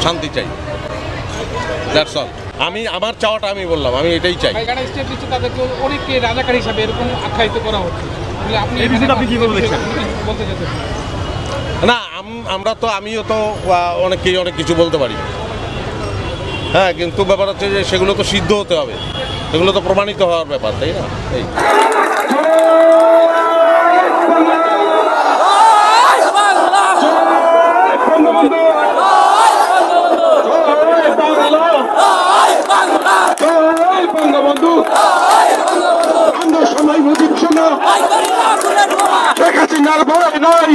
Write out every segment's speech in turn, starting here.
শান্তি চাই, that's all. আমি আমার চাওয়াটা আমি বললাম, আমি এটাই চাই। যারা স্টেপ দিচ্ছে তাদেরকে অনেককে রাজাকার হিসাবে এরকম আখ্যায়িত করা হচ্ছে, আপনি কি বলতে চাচ্ছেন? না, আমরা তো, আমিও তো অনেককেই অনেক কিছু বলতে পারি, হ্যাঁ, কিন্তু ব্যাপার হচ্ছে যে সেগুলো তো সিদ্ধ হতে হবে, সেগুলো তো প্রমাণিত হওয়ার ব্যাপার, তাই না? এই বঙ্গবন্ধু আমরা সবাই মুজিব শোনা, শেখ হাসিনার ভয় নাই,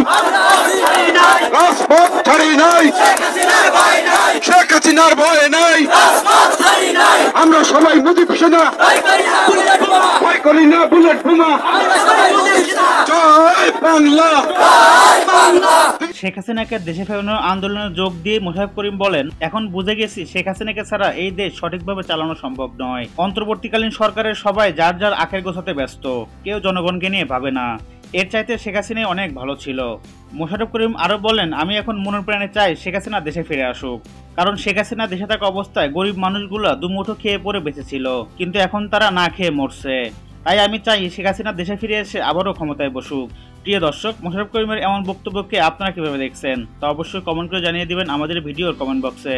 রাজপথ ছাড়ি নাই, শেখ হাসিনার ভয় নাই, আমরা সবাই মুজিব শোনা, ভয় করি না বুলেট বোমা, জয় বাংলা। শেখ হাসিনাকে দেশে ফেরানোর আন্দোলনে যোগ দিয়ে মোশাররফ করিম বলেন, এখন বুঝে গেছি শেখ হাসিনাকে ছাড়া এই দেশ সঠিকভাবে চালানো সম্ভব নয়। অন্তর্বর্তীকালীন সরকারের সবাই যার যার আখের গোছাতে ব্যস্ত, কেউ জনগণকে নিয়ে ভাবে না। এর চাইতে শেখ হাসিনাই অনেক ভালো ছিল। মোশাররফ করিম আরো বলেন, আমি এখন মনের প্রাণে চাই শেখ হাসিনা দেশে ফিরে আসুক, কারণ শেখ হাসিনা দেশে থাকা অবস্থায় গরিব মানুষগুলা দুমুঠো খেয়ে পরে বেঁচেছিল, কিন্তু এখন তারা না খেয়ে মরছে। তাই আমি চাই শেখ হাসিনা দেশে ফিরে এসে আবারও ক্ষমতায় বসুক। প্রিয় দর্শক, মোশাররফ করিমের এমন বক্তব্যকে আপনারা কিভাবে দেখছেন তা অবশ্যই কমেন্ট করে জানিয়ে দিবেন আমাদের ভিডিওর কমেন্ট বক্সে।